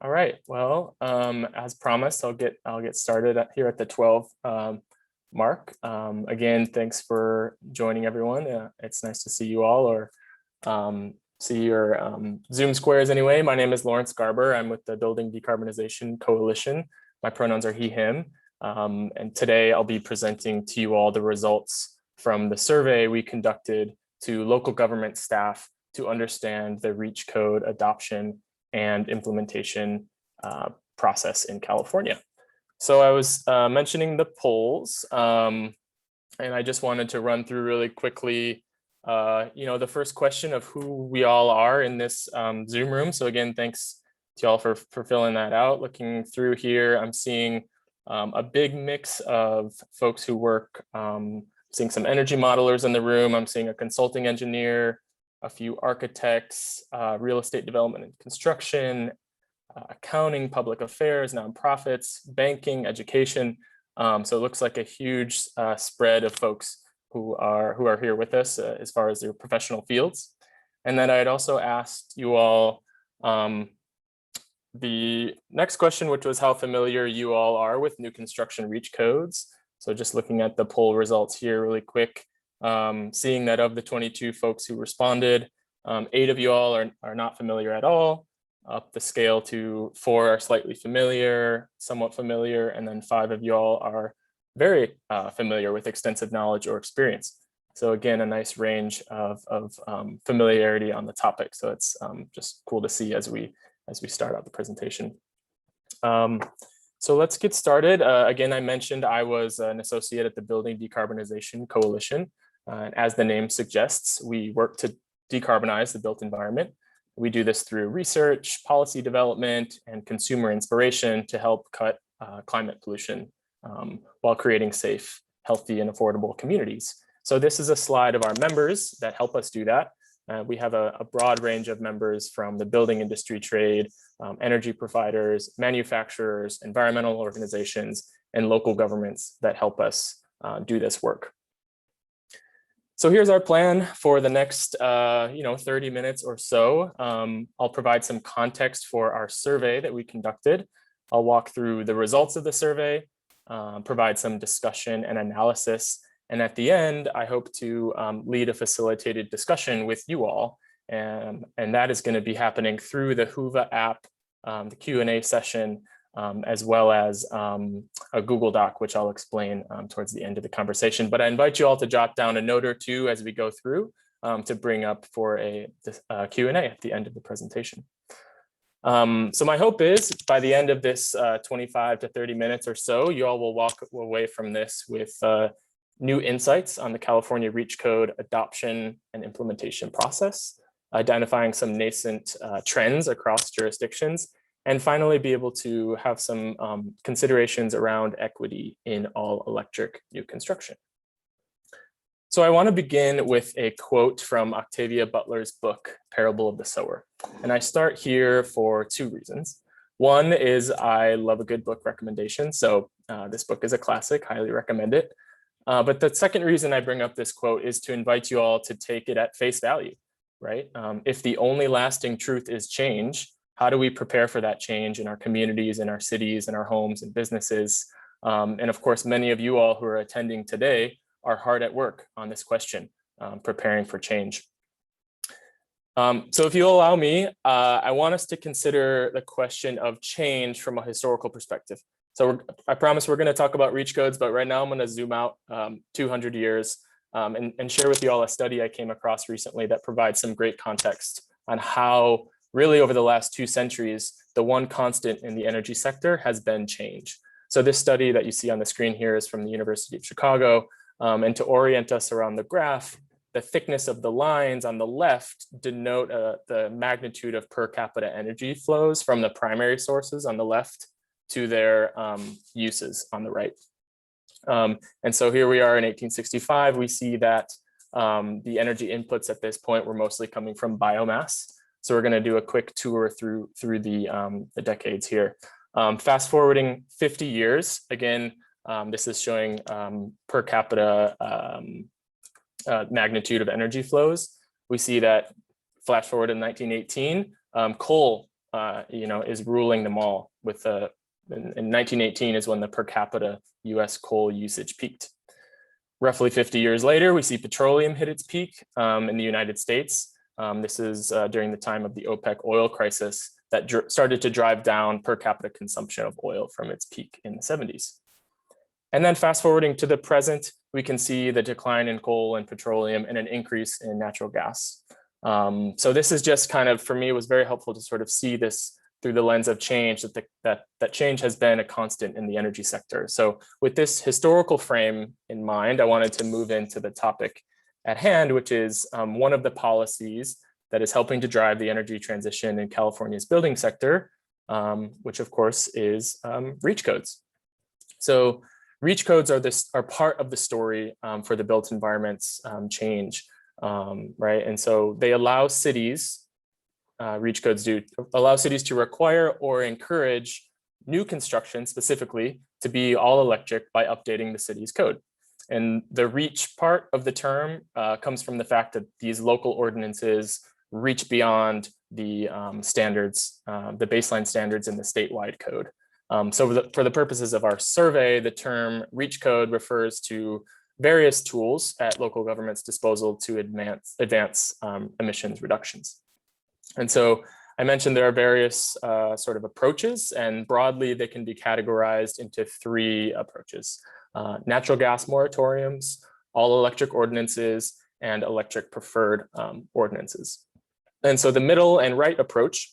All right. Well, as promised, I'll get started here at the 12 mark. Again, thanks for joining everyone. It's nice to see you all, or see your Zoom squares anyway. My name is Lawrence Garber. I'm with the Building Decarbonization Coalition. My pronouns are he, him. And today I'll be presenting to you all the results from the survey we conducted to local government staff to understand the REACH code adoption and implementation process in California. So I was mentioning the polls, and I just wanted to run through really quickly, the first question of who we all are in this Zoom room. So again, thanks to y'all for filling that out. Looking through here, I'm seeing a big mix of folks who work, seeing some energy modelers in the room. I'm seeing a consulting engineer, a few architects, real estate development and construction, accounting, public affairs, nonprofits, banking, education. So it looks like a huge spread of folks who are here with us as far as their professional fields. And then I'd also asked you all the next question, which was how familiar you all are with new construction REACH codes. So just looking at the poll results here really quick, seeing that of the 22 folks who responded, 8 of you all are not familiar at all. Up the scale to 4 are slightly familiar, somewhat familiar, and then 5 of you all are very familiar with extensive knowledge or experience. So again, a nice range of familiarity on the topic. So it's just cool to see as we start out the presentation. So let's get started. Again, I mentioned I was an associate at the Building Decarbonization Coalition. As the name suggests, we work to decarbonize the built environment. We do this through research, policy development, and consumer inspiration to help cut climate pollution while creating safe, healthy, and affordable communities. So this is a slide of our members that help us do that. We have a broad range of members from the building industry trade, energy providers, manufacturers, environmental organizations, and local governments that help us do this work. So here's our plan for the next 30 minutes or so. I'll provide some context for our survey that we conducted. I'll walk through the results of the survey, provide some discussion and analysis. And at the end, I hope to lead a facilitated discussion with you all. And that is going to be happening through the Whova app, the Q&A session, as well as a Google Doc, which I'll explain towards the end of the conversation. But I invite you all to jot down a note or two as we go through to bring up for a Q&A at the end of the presentation. So my hope is by the end of this 25 to 30 minutes or so, you all will walk away from this with new insights on the California REACH code adoption and implementation process, identifying some nascent trends across jurisdictions, and finally be able to have some considerations around equity in all electric new construction. So I want to begin with a quote from Octavia Butler's book, Parable of the Sower. And I start here for 2 reasons. One is I love a good book recommendation. So this book is a classic, highly recommend it. But the second reason I bring up this quote is to invite you all to take it at face value, right? If the only lasting truth is change, how do we prepare for that change in our communities, in our cities, in our homes and businesses? And of course, many of you all who are attending today are hard at work on this question, preparing for change. So if you'll allow me, I want us to consider the question of change from a historical perspective. So I promise we're going to talk about REACH codes, but right now I'm going to zoom out 200 years and share with you all a study I came across recently that provides some great context on how really over the last 2 centuries, the one constant in the energy sector has been change. So this study that you see on the screen here is from the University of Chicago. And to orient us around the graph, the thickness of the lines on the left denote the magnitude of per capita energy flows from the primary sources on the left to their uses on the right. And so here we are in 1865, we see that the energy inputs at this point were mostly coming from biomass. So we're going to do a quick tour through the decades here. Fast forwarding 50 years, again, this is showing per capita magnitude of energy flows. We see that flash forward in 1918, coal is ruling them all. In 1918 is when the per capita US coal usage peaked. Roughly 50 years later, we see petroleum hit its peak in the United States. This is during the time of the OPEC oil crisis that started to drive down per capita consumption of oil from its peak in the 70s. And then fast forwarding to the present, we can see the decline in coal and petroleum and an increase in natural gas. So this is just kind of, for me, it was very helpful to sort of see this through the lens of change, that change has been a constant in the energy sector. So with this historical frame in mind, I wanted to move into the topic at hand, which is one of the policies that is helping to drive the energy transition in California's building sector, which of course is REACH codes. So REACH codes are part of the story for the built environment's change, right? And so they allow cities, REACH codes do allow cities to require or encourage new construction specifically to be all electric by updating the city's code. And the REACH part of the term comes from the fact that these local ordinances reach beyond the standards, the baseline standards in the statewide code. So for the purposes of our survey, the term REACH code refers to various tools at local government's disposal to advance emissions reductions. And so I mentioned there are various sort of approaches, and broadly they can be categorized into three approaches: natural gas moratoriums, all electric ordinances, and electric preferred ordinances. And so the middle and right approach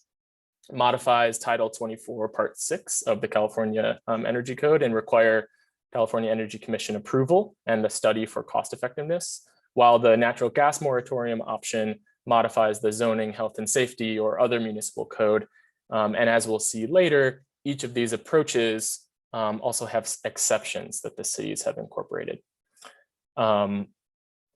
modifies Title 24, Part 6 of the California Energy Code and require California Energy Commission approval and a study for cost effectiveness, while the natural gas moratorium option modifies the zoning, health and safety, or other municipal code. And as we'll see later, each of these approaches also have exceptions that the cities have incorporated.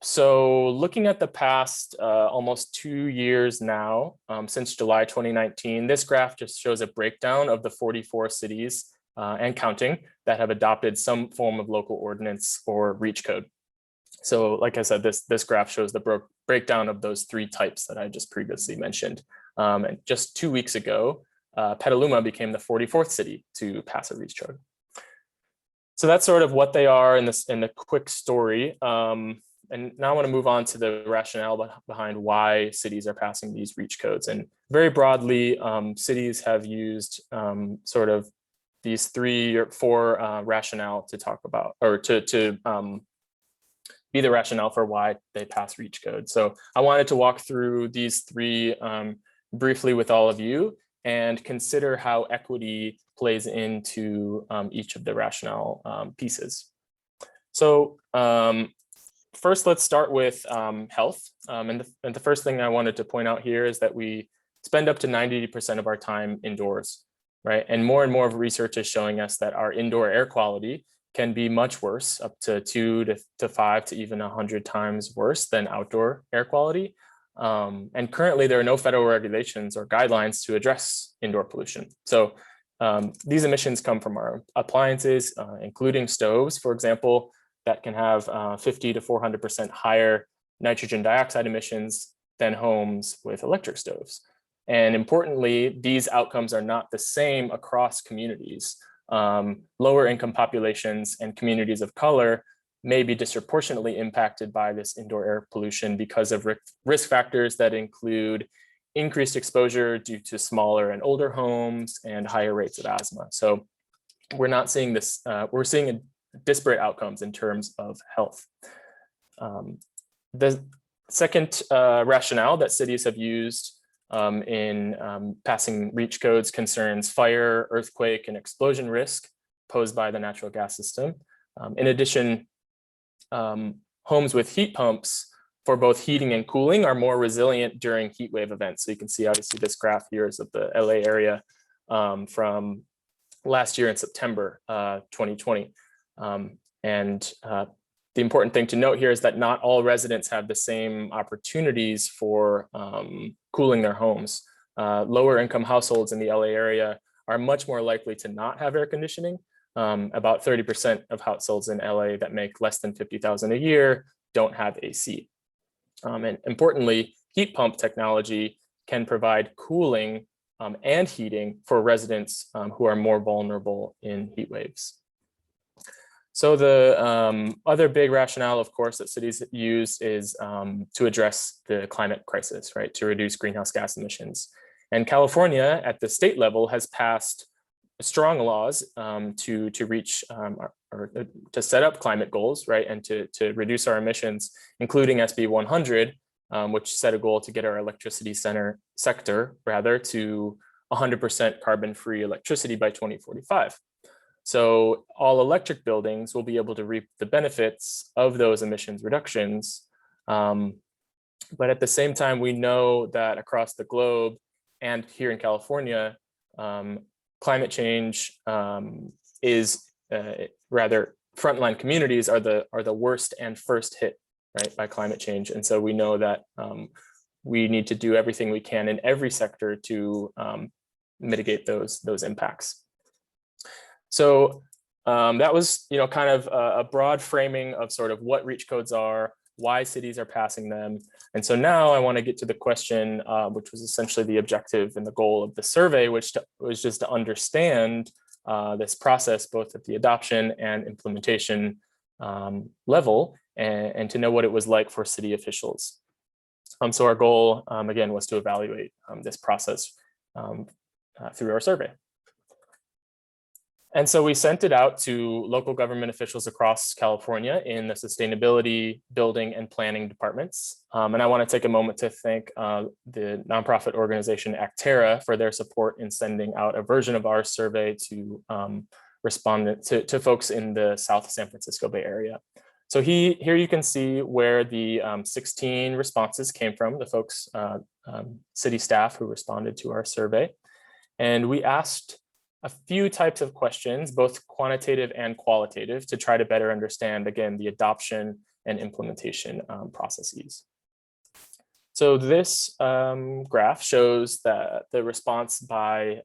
So looking at the past almost 2 years now, since July 2019, this graph just shows a breakdown of the 44 cities and counting that have adopted some form of local ordinance or REACH code. So like I said, this graph shows the breakdown of those three types that I just previously mentioned. And just 2 weeks ago, Petaluma became the 44th city to pass a REACH code. So that's sort of what they are in the quick story. And now I want to move on to the rationale behind why cities are passing these REACH codes. And very broadly, cities have used sort of these 3 or 4 rationale to talk about, or to be the rationale for why they pass REACH code. So I wanted to walk through these 3 briefly with all of you and consider how equity plays into each of the rationale pieces. So first, let's start with health. And the first thing I wanted to point out here is that we spend up to 90% of our time indoors, right? And more of research is showing us that our indoor air quality can be much worse, up to 2 to 5 to even 100 times worse than outdoor air quality. And currently there are no federal regulations or guidelines to address indoor pollution. So these emissions come from our appliances, including stoves, for example, that can have 50 to 400% higher nitrogen dioxide emissions than homes with electric stoves. And importantly, these outcomes are not the same across communities. Lower income populations and communities of color may be disproportionately impacted by this indoor air pollution because of risk factors that include increased exposure due to smaller and older homes and higher rates of asthma. So we're not seeing this, we're seeing disparate outcomes in terms of health. The second rationale that cities have used in passing REACH codes concerns fire, earthquake, and explosion risk posed by the natural gas system. In addition, homes with heat pumps for both heating and cooling are more resilient during heat wave events. So you can see, obviously, this graph here is of the LA area from last year in September 2020. The important thing to note here is that not all residents have the same opportunities for cooling their homes. Lower income households in the LA area are much more likely to not have air conditioning. About 30% of households in LA that make less than $50,000 a year don't have AC. And importantly, heat pump technology can provide cooling and heating for residents who are more vulnerable in heat waves. So the other big rationale, of course, that cities use is to address the climate crisis, right? To reduce greenhouse gas emissions. And California at the state level has passed strong laws to reach or to set up climate goals, right? And to reduce our emissions, including SB 100, which set a goal to get our electricity sector to 100% carbon-free electricity by 2045. So all electric buildings will be able to reap the benefits of those emissions reductions. But at the same time, we know that across the globe and here in California, climate change is rather frontline communities are the worst and first hit, right, by climate change. And so we know that we need to do everything we can in every sector to mitigate those impacts. So that was, kind of a broad framing of sort of what reach codes are, why cities are passing them. And so now I want to get to the question, which was essentially the objective and the goal of the survey, which was just to understand this process, both at the adoption and implementation level, and to know what it was like for city officials. So our goal, again, was to evaluate this process through our survey. And so we sent it out to local government officials across California in the sustainability, building, and planning departments. And I want to take a moment to thank the nonprofit organization Actera for their support in sending out a version of our survey to respondents, to folks in the South San Francisco Bay Area. So here you can see where the 16 responses came from, the folks, city staff who responded to our survey. And we asked a few types of questions, both quantitative and qualitative, to try to better understand, again, the adoption and implementation processes. So this graph shows that the response by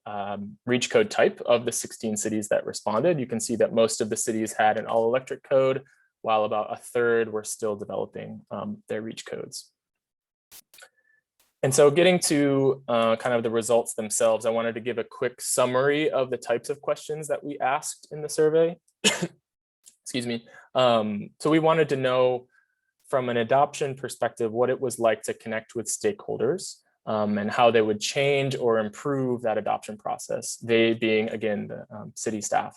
reach code type of the 16 cities that responded. You can see that most of the cities had an all electric code, while about a third were still developing their reach codes. And so getting to kind of the results themselves, I wanted to give a quick summary of the types of questions that we asked in the survey. Excuse me. So we wanted to know from an adoption perspective, what it was like to connect with stakeholders and how they would change or improve that adoption process, they being, again, the city staff.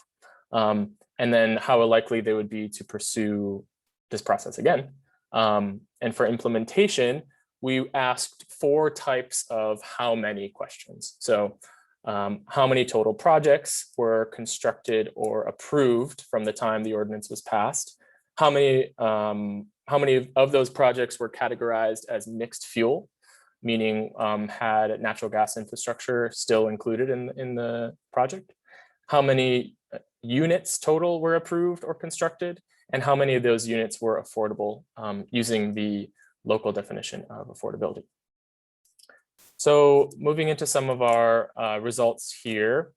And then how likely they would be to pursue this process again. And for implementation, we asked 4 types of how many questions. So how many total projects were constructed or approved from the time the ordinance was passed? How many of those projects were categorized as mixed fuel, meaning had natural gas infrastructure still included in the project? How many units total were approved or constructed? And how many of those units were affordable using the local definition of affordability? So moving into some of our results here,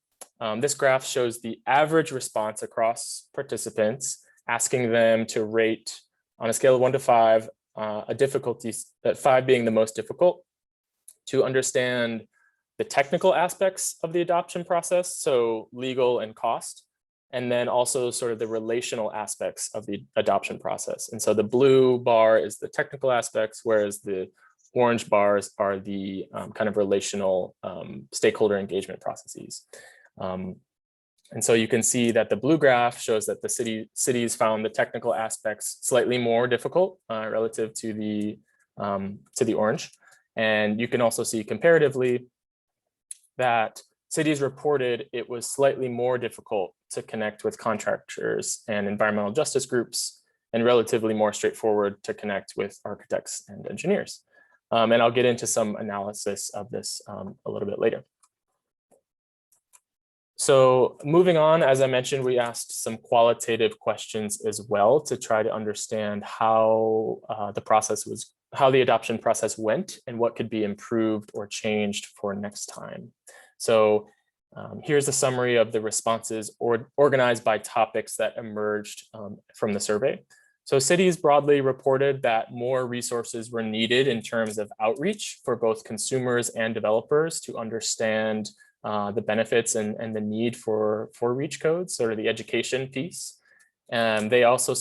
this graph shows the average response across participants, asking them to rate on a scale of 1 to 5, a difficulty, that 5 being the most difficult, to understand the technical aspects of the adoption process, so legal and cost, and then also sort of the relational aspects of the adoption process. And so the blue bar is the technical aspects, whereas the orange bars are the kind of relational stakeholder engagement processes. And so you can see that the blue graph shows that the cities found the technical aspects slightly more difficult relative to the orange. And you can also see comparatively that cities reported it was slightly more difficult to connect with contractors and environmental justice groups, and relatively more straightforward to connect with architects and engineers. And I'll get into some analysis of this a little bit later. So moving on, as I mentioned, we asked some qualitative questions as well to try to understand how the adoption process went and what could be improved or changed for next time. So here's a summary of the responses organized by topics that emerged from the survey. So cities broadly reported that more resources were needed in terms of outreach for both consumers and developers to understand the benefits and the need for reach codes, sort of the education piece. And they also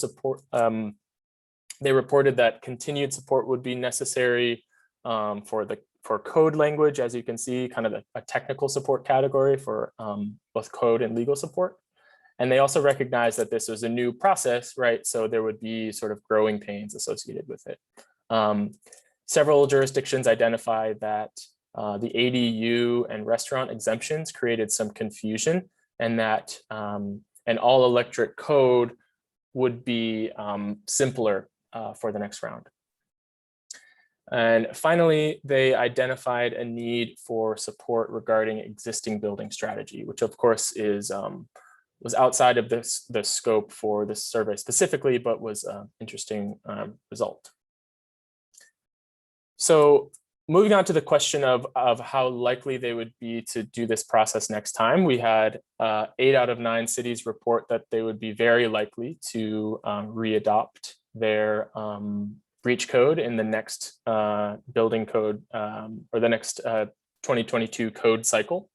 they reported that continued support would be necessary for code language, as you can see, kind of a technical support category for both code and legal support. And they also recognized that this was a new process, right? So there would be sort of growing pains associated with it. Several jurisdictions identified that the ADU and restaurant exemptions created some confusion, and that an all electric code would be simpler for the next round. And finally, they identified a need for support regarding existing building strategy, which of course is was outside of the scope for this survey specifically, but was an interesting result. So moving on to the question of how likely they would be to do this process next time, we had 8 out of 9 cities report that they would be very likely to readopt their breach code in the next building code or the next 2022 code cycle.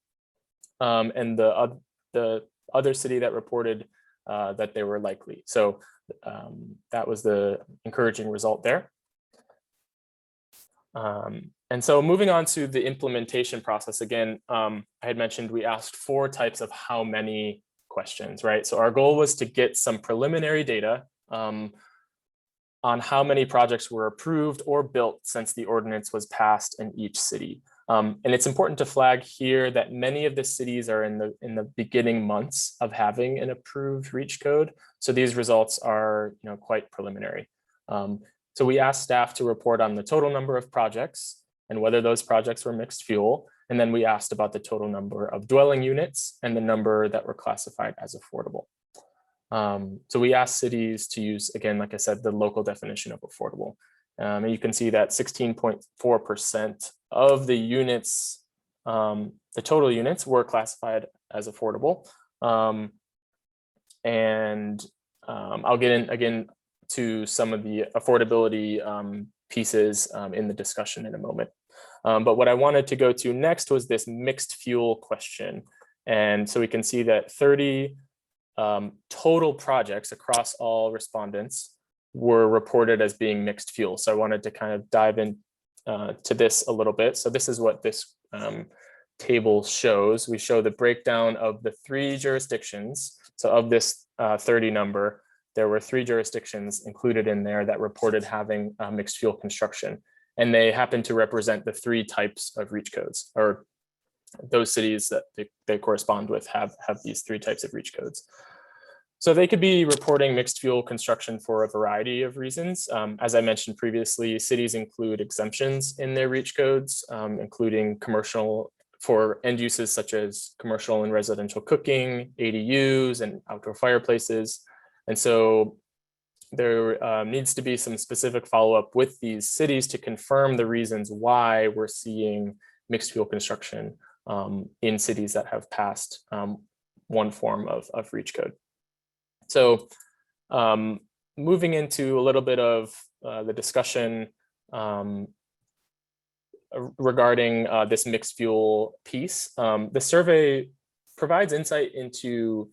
And the other city that reported that they were likely. So that was the encouraging result there. And so moving on to the implementation process, again, I had mentioned we asked 4 types of how many questions, right? So our goal was to get some preliminary data on how many projects were approved or built since the ordinance was passed in each city. And it's important to flag here that many of the cities are in the beginning months of having an approved reach code. So these results are quite preliminary. So we asked staff to report on the total number of projects and whether those projects were mixed fuel. And then we asked about the total number of dwelling units and the number that were classified as affordable. So we asked cities to use, again, like I said, the local definition of affordable. And you can see that 16.4% of the units, the total units, were classified as affordable. And I'll get in again to some of the affordability pieces in the discussion in a moment. But what I wanted to go to next was this mixed fuel question. And so we can see that 30 total projects across all respondents were reported as being mixed fuel. So I wanted to kind of dive in to this a little bit. So this is what this table shows. We show the breakdown of the 3 jurisdictions. So of this 30 number, there were 3 jurisdictions included in there that reported having mixed fuel construction. And they happen to represent the 3 types of reach codes, or those cities that they correspond with have these 3 types of reach codes. So they could be reporting mixed fuel construction for a variety of reasons. As I mentioned previously, cities include exemptions in their reach codes, including commercial for end uses such as commercial and residential cooking, ADUs, and outdoor fireplaces. And so there needs to be some specific follow-up with these cities to confirm the reasons why we're seeing mixed fuel construction in cities that have passed one form of reach code. So moving into a little bit of the discussion regarding this mixed fuel piece, the survey provides insight into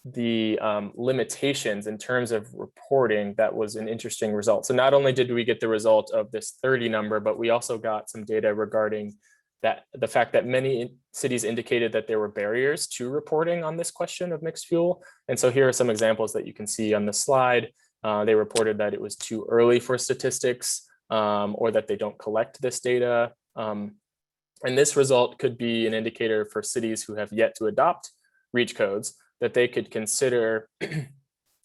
the limitations in terms of reporting. That was an interesting result. So not only did we get the result of this 30 number, but we also got some data regarding the fact that many cities indicated that there were barriers to reporting on this question of mixed fuel. And so here are some examples that you can see on the slide. They reported that it was too early for statistics, or that they don't collect this data. And this result could be an indicator for cities who have yet to adopt reach codes, that they could consider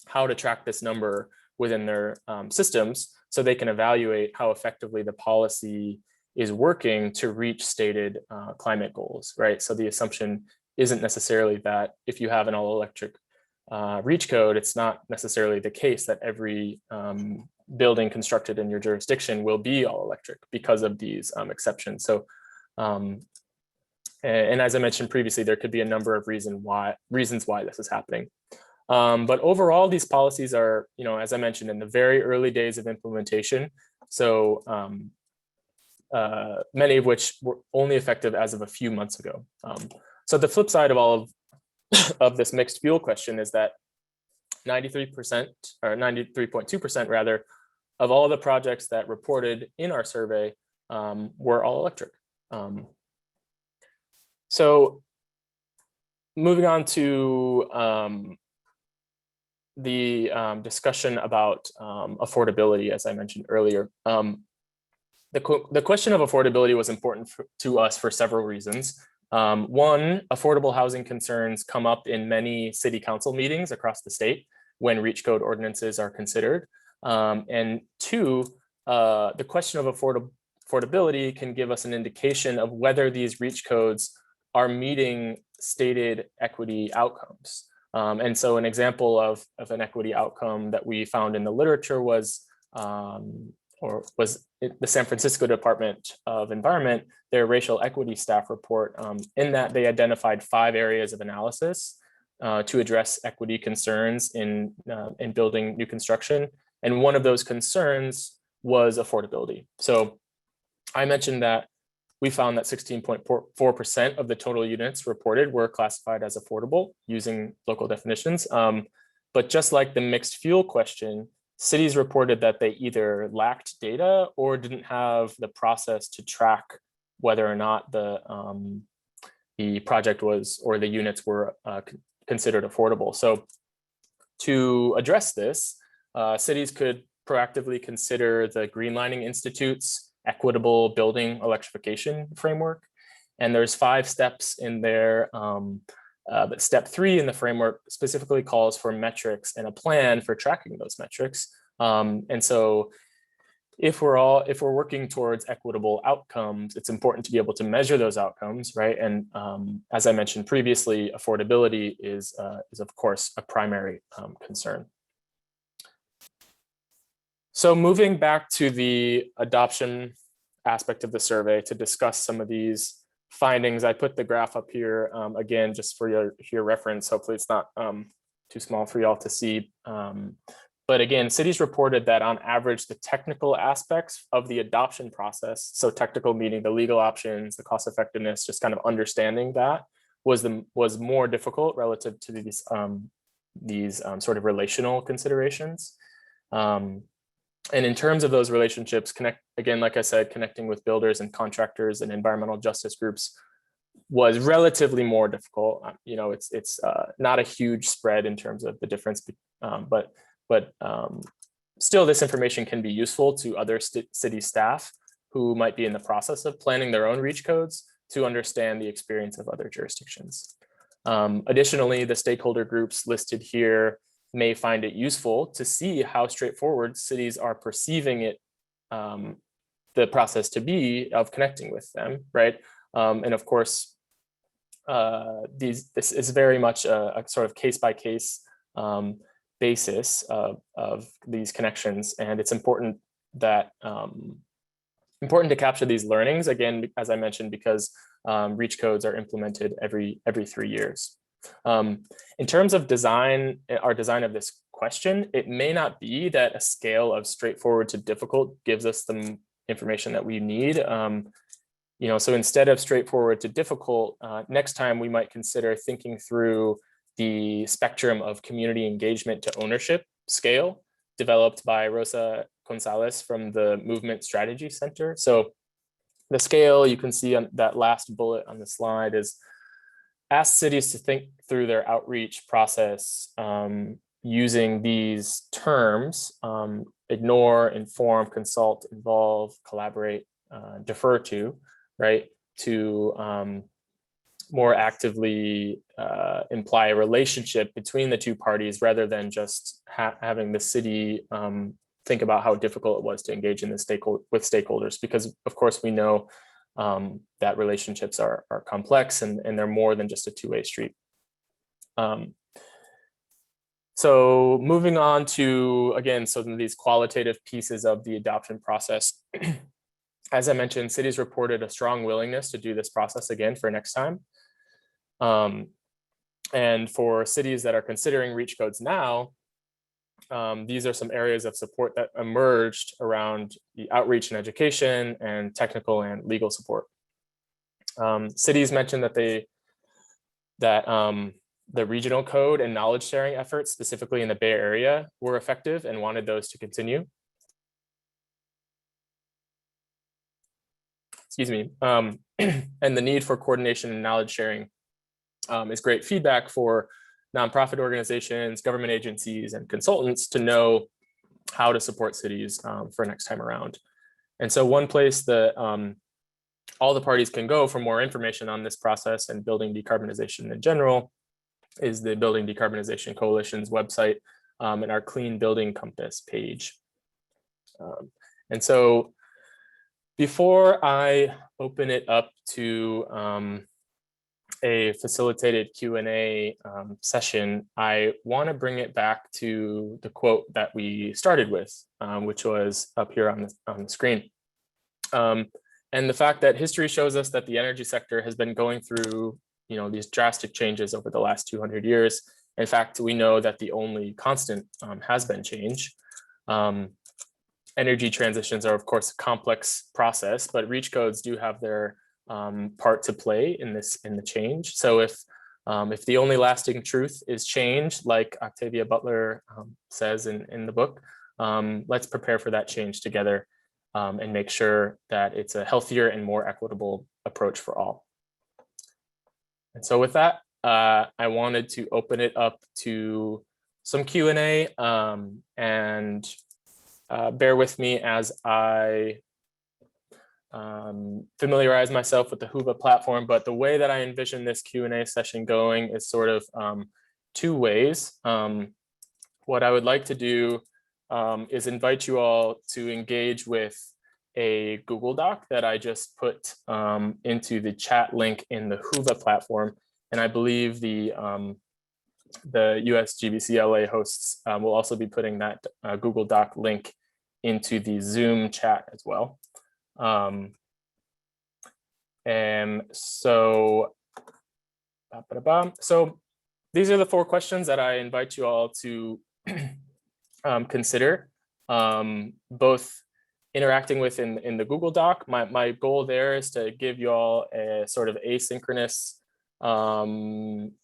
how to track this number within their systems so they can evaluate how effectively the policy is working to reach stated climate goals, right? So the assumption isn't necessarily that if you have an all electric reach code, it's not necessarily the case that every building constructed in your jurisdiction will be all electric because of these exceptions. So, and as I mentioned previously, there could be a number of reasons why this is happening. But overall, these policies are, as I mentioned, in the very early days of implementation. So many of which were only effective as of a few months ago. So the flip side of all of this mixed fuel question is that 93% or 93.2% rather of all the projects that reported in our survey were all electric. So moving on to the discussion about affordability, as I mentioned earlier. The question of affordability was important to us for several reasons. One, affordable housing concerns come up in many city council meetings across the state when REACH code ordinances are considered. And two, the question of affordability can give us an indication of whether these REACH codes are meeting stated equity outcomes. And so an example of an equity outcome that we found in the literature was the San Francisco Department of Environment, their racial equity staff report, in that they identified 5 areas of analysis to address equity concerns in building new construction. And one of those concerns was affordability. So I mentioned that we found that 16.4% of the total units reported were classified as affordable using local definitions. But just like the mixed fuel question, cities reported that they either lacked data or didn't have the process to track whether or not the project was or the units were considered affordable. So to address this, cities could proactively consider the Greenlining Institute's equitable building electrification framework. And there's 5 steps in there. But step 3 in the framework specifically calls for metrics and a plan for tracking those metrics. And so if we're working towards equitable outcomes, it's important to be able to measure those outcomes, right? And as I mentioned previously, affordability is of course a primary concern. So moving back to the adoption aspect of the survey to discuss some of these findings, I put the graph up here again, just for your reference. Hopefully it's not too small for y'all to see. But again, cities reported that on average, the technical aspects of the adoption process, so technical meaning the legal options, the cost effectiveness, just kind of understanding that was more difficult relative to these sort of relational considerations. And in terms of those relationships, again, like I said, connecting with builders and contractors and environmental justice groups was relatively more difficult. It's not a huge spread in terms of the difference, but still this information can be useful to other city staff who might be in the process of planning their own REACH codes to understand the experience of other jurisdictions. Additionally, the stakeholder groups listed here may find it useful to see how straightforward cities are perceiving it, the process to be of connecting with them, right? And of course, this is very much a sort of case-by-case basis of these connections, and it's important that important to capture these learnings, again, as I mentioned, because REACH codes are implemented every 3 years. In terms of our design of this question, it may not be that a scale of straightforward to difficult gives us the information that we need. So instead of straightforward to difficult, next time we might consider thinking through the spectrum of community engagement to ownership scale developed by Rosa Gonzalez from the Movement Strategy Center. So the scale you can see on that last bullet on the slide is ask cities to think through their outreach process using these terms: ignore, inform, consult, involve, collaborate, defer to, right? To more actively imply a relationship between the two parties rather than just having the city think about how difficult it was to engage in with stakeholders, because of course we know that relationships are complex and they're more than just a two-way street. So moving on to, again, some of these qualitative pieces of the adoption process. As I mentioned, cities reported a strong willingness to do this process again for next time. And for cities that are considering REACH codes now, these are some areas of support that emerged around the outreach and education and technical and legal support. Cities mentioned that the regional code and knowledge sharing efforts, specifically in the Bay Area, were effective and wanted those to continue. Excuse me. And the need for coordination and knowledge sharing is great feedback for nonprofit organizations, government agencies, and consultants to know how to support cities for next time around. And so one place that all the parties can go for more information on this process and building decarbonization in general is the Building Decarbonization Coalition's website and our Clean Building Compass page. And so before I open it up to a facilitated Q&A session, I want to bring it back to the quote that we started with, which was up here on the screen. And the fact that history shows us that the energy sector has been going through, these drastic changes over the last 200 years. In fact, we know that the only constant has been change. Energy transitions are, of course, a complex process, but REACH codes do have their part to play in the change. So if the only lasting truth is change, like Octavia Butler says in the book, let's prepare for that change together and make sure that it's a healthier and more equitable approach for all. And so with that, I wanted to open it up to some Q&A and bear with me as I familiarize myself with the Whova platform, but the way that I envision this Q&A session going is sort of two ways. What I would like to do is invite you all to engage with a Google Doc that I just put into the chat link in the Whova platform. And I believe the US GBCLA hosts will also be putting that Google Doc link into the Zoom chat as well. And so these are the 4 questions that I invite you all to consider, both interacting with in the Google Doc. My goal there is to give you all a sort of asynchronous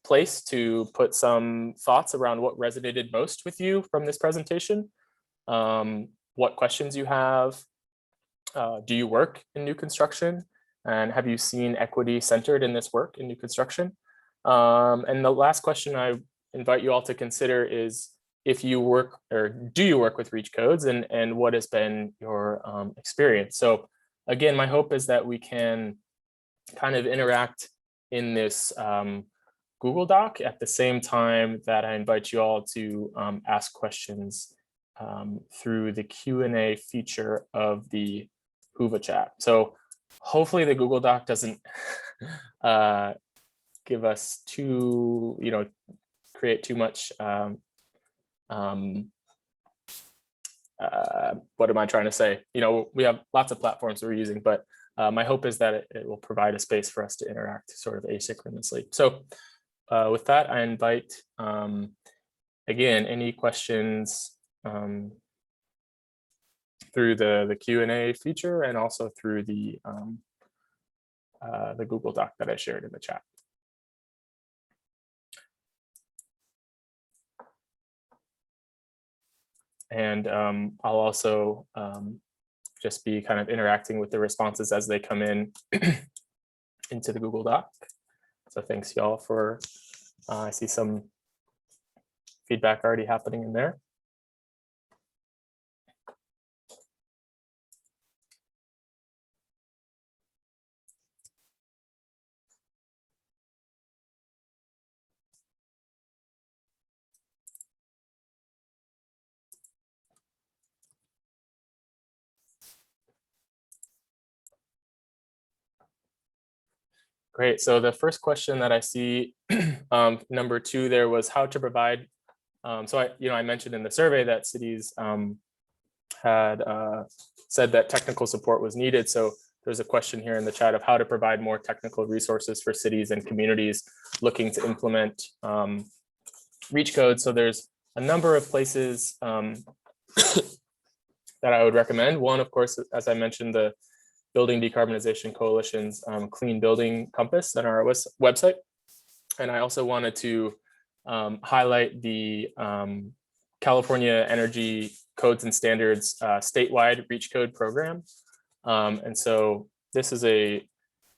place to put some thoughts around what resonated most with you from this presentation, what questions you have. Do you work in new construction? And have you seen equity centered in this work in new construction? And the last question I invite you all to consider is if you work or do you work with REACH codes and what has been your experience? So again, my hope is that we can kind of interact in this Google Doc at the same time that I invite you all to ask questions through the Q&A feature of the Whova chat. So hopefully the Google Doc doesn't give us create too much, what am I trying to say? We have lots of platforms we're using, but my hope is that it will provide a space for us to interact sort of asynchronously. So with that, I invite, again, any questions through the Q&A feature and also through the Google Doc that I shared in the chat. And I'll also just be kind of interacting with the responses as they come in into the Google Doc. So thanks y'all for, I see some feedback already happening in there. Great. So the first question that I see, number 2, there was how to provide. So I mentioned in the survey that cities had said that technical support was needed. So there's a question here in the chat of how to provide more technical resources for cities and communities looking to implement reach codes. So there's a number of places that I would recommend. One, of course, as I mentioned, the Building Decarbonization Coalition's Clean Building Compass on our website. And I also wanted to highlight the California Energy Codes and Standards statewide reach code program. And so this is a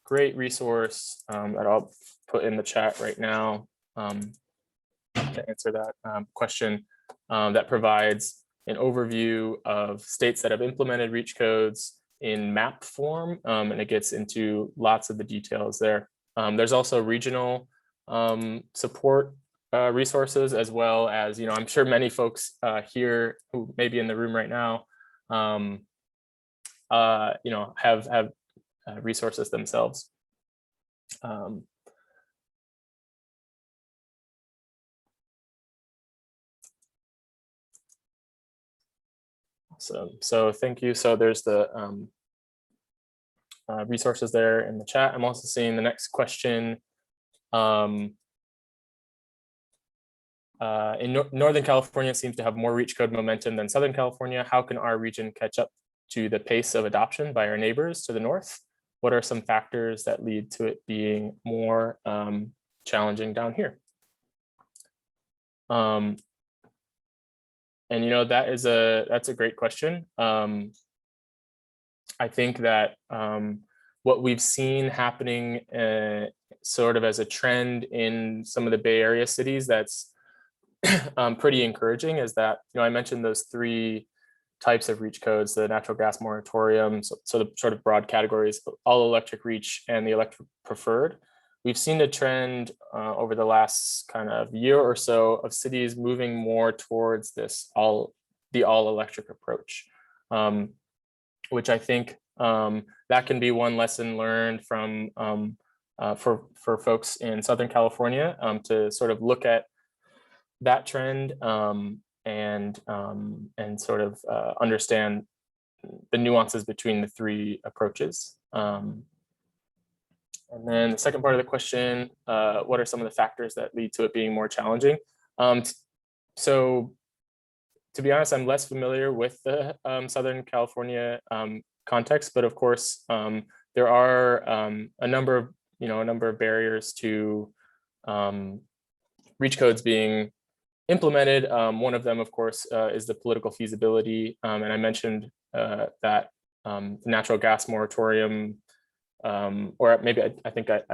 great resource that I'll put in the chat right now to answer that question, that provides an overview of states that have implemented reach codes in map form, and it gets into lots of the details there. There's also regional support resources, as well as, I'm sure many folks here who may be in the room right now, have resources themselves. So thank you. So there's the resources there in the chat. I'm also seeing the next question. In Northern California seems to have more reach code momentum than Southern California. How can our region catch up to the pace of adoption by our neighbors to the north? What are some factors that lead to it being more challenging down here? And that's a great question. I think that what we've seen happening sort of as a trend in some of the Bay Area cities that's pretty encouraging is that, I mentioned those three types of reach codes: the natural gas moratorium, so the sort of broad categories, all electric reach and the electric preferred. We've seen a trend over the last kind of year or so of cities moving more towards this all electric approach, which I think that can be one lesson learned from for folks in Southern California, to sort of look at that trend and sort of understand the nuances between the three approaches. And then the second part of the question, what are some of the factors that lead to it being more challenging? So to be honest, I'm less familiar with the Southern California context, but of course, there are a number of barriers to reach codes being implemented. One of them, of course, is the political feasibility. And I mentioned that the natural gas moratorium, or maybe I'm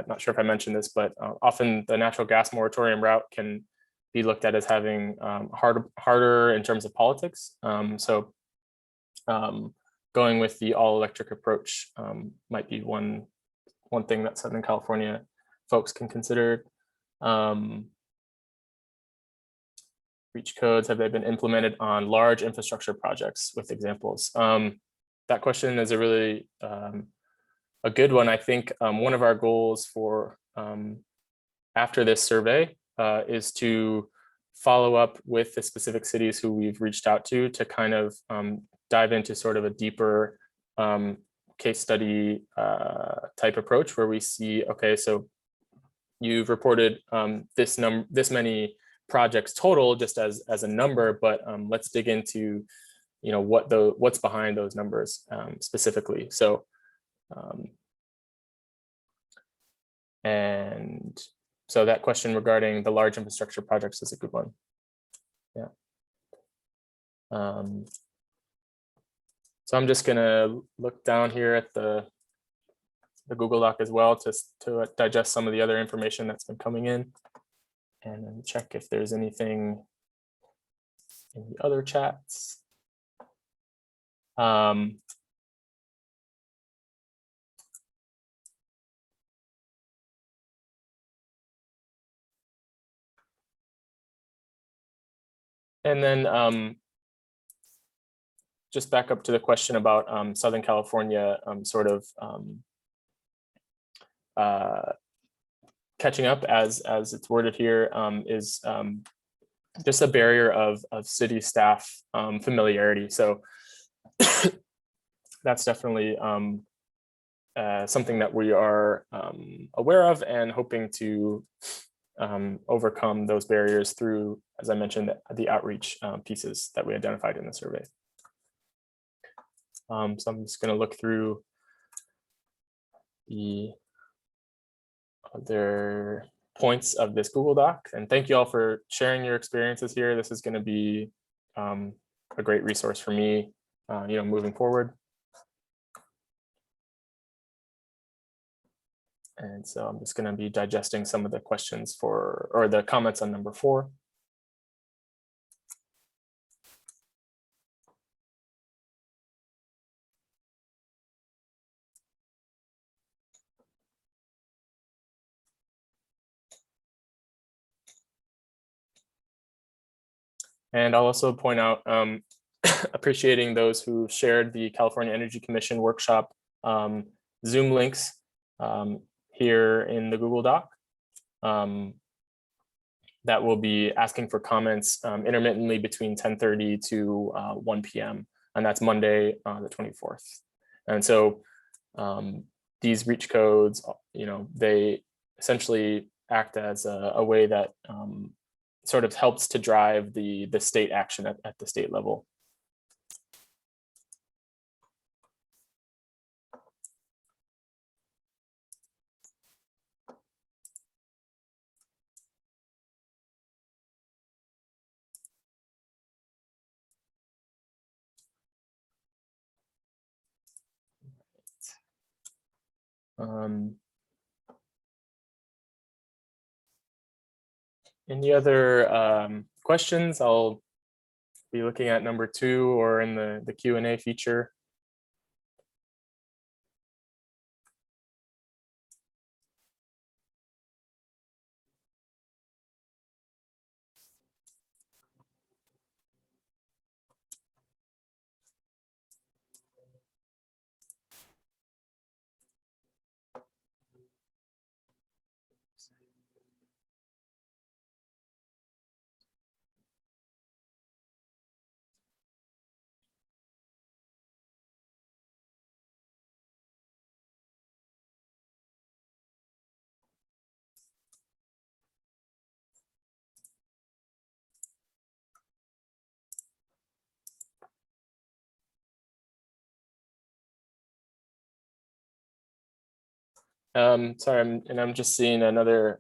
not sure if I mentioned this, but often the natural gas moratorium route can be looked at as having harder in terms of politics. So going with the all electric approach might be one thing that Southern California folks can consider. Reach codes, have they been implemented on large infrastructure projects with examples? That question is a really a good one. I think one of our goals for after this survey is to follow up with the specific cities who we've reached out to kind of dive into sort of a deeper case study type approach, where we see, okay, so you've reported this many projects total just as a number, but let's dig into what's behind those numbers specifically. So and so that question regarding the large infrastructure projects is a good one. Yeah. So I'm just gonna look down here at the Google Doc as well to digest some of the other information that's been coming in, and then check if there's anything in the other chats. And then just back up to the question about Southern California sort of catching up, as it's worded here, is just a barrier of city staff familiarity. So that's definitely something that we are aware of and hoping to overcome those barriers through, as I mentioned, the outreach pieces that we identified in the survey. So I'm just going to look through the other points of this Google Doc, and thank you all for sharing your experiences here. This is going to be a great resource for me, moving forward. And so I'm just going to be digesting some of the questions or the comments on number 4. And I'll also point out, appreciating those who shared the California Energy Commission workshop Zoom links here in the Google Doc. That will be asking for comments intermittently between 10:30 to 1 p.m. And that's Monday, the 24th. And so these reach codes, they essentially act as a way that sort of helps to drive the state action at the state level. Any other questions? I'll be looking at number 2 or in the Q&A feature. Sorry, I'm just seeing another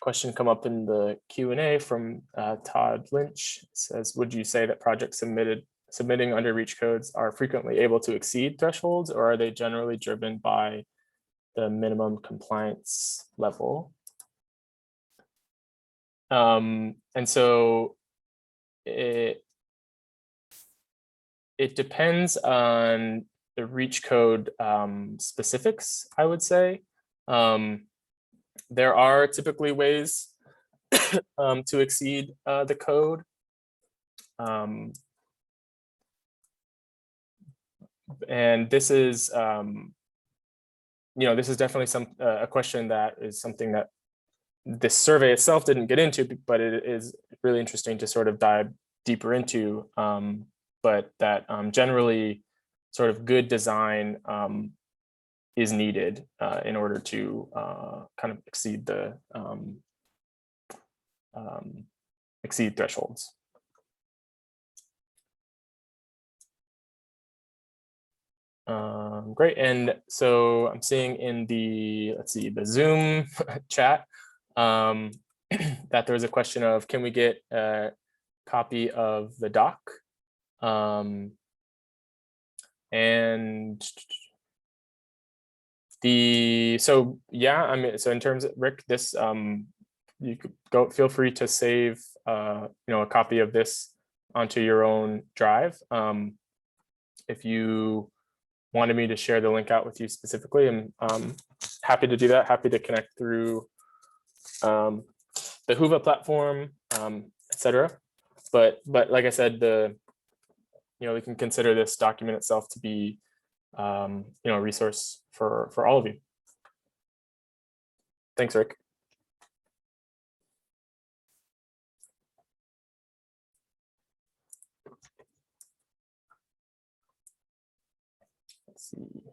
question come up in the Q&A from Todd Lynch. It says, would you say that projects submitting under reach codes are frequently able to exceed thresholds, or are they generally driven by the minimum compliance level? And so it depends on the reach code specifics, I would say. There are typically ways to exceed the code. And this is, this is definitely a question that is something that this survey itself didn't get into, but it is really interesting to sort of dive deeper into. But that generally sort of good design is needed in order to kind of exceed the exceed thresholds. Great, and so I'm seeing in the, let's see, the Zoom chat that there was a question of, can we get a copy of the doc? And so yeah, I mean, so in terms of Rick, this you could feel free to save a copy of this onto your own drive. If you wanted me to share the link out with you specifically, I'm happy to do that. Happy to connect through the Whova platform, etc. But like I said, we can consider this document itself to be a resource for all of you. Thanks, Rick. Let's see.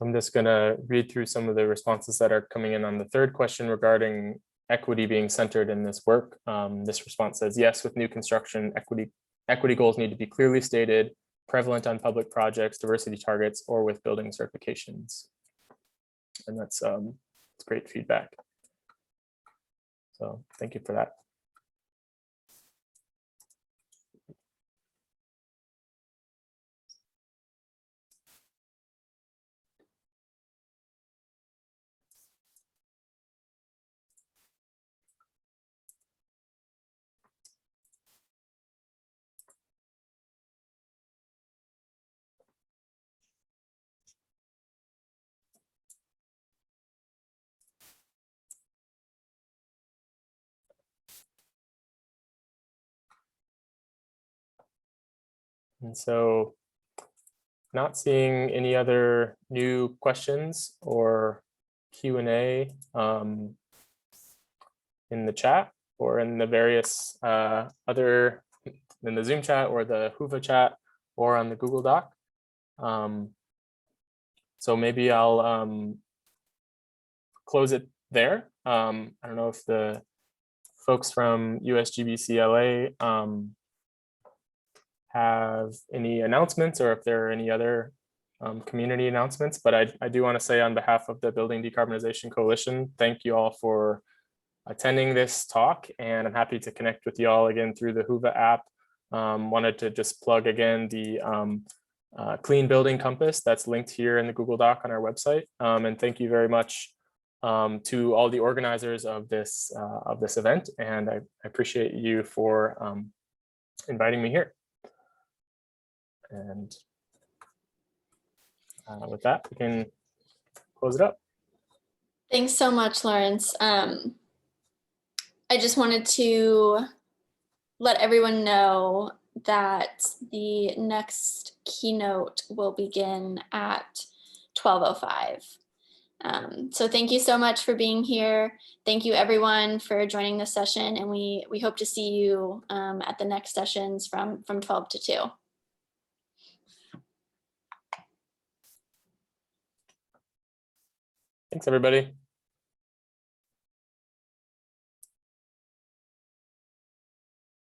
I'm just going to read through some of the responses that are coming in on the third question regarding equity being centered in this work. This response says, yes, with new construction, equity goals need to be clearly stated, prevalent on public projects, diversity targets, or with building certifications. And that's great feedback. So thank you for that. And so not seeing any other new questions or Q&A in the chat or in the various other, in the Zoom chat or the Whova chat or on the Google Doc. So maybe I'll close it there. I don't know if the folks from USGBC LA have any announcements or if there are any other community announcements, but I do want to say on behalf of the Building Decarbonization Coalition, thank you all for attending this talk, and I'm happy to connect with you all again through the Whova app. Wanted to just plug again the Clean Building Compass that's linked here in the Google Doc on our website. And thank you very much to all the organizers of this event, and I appreciate you for inviting me here. And with that, we can close it up. Thanks so much, Lawrence. I just wanted to let everyone know that the next keynote will begin at 12:05. So thank you so much for being here. Thank you everyone for joining this session, and we hope to see you at the next sessions from 12 to 2. Thanks, everybody.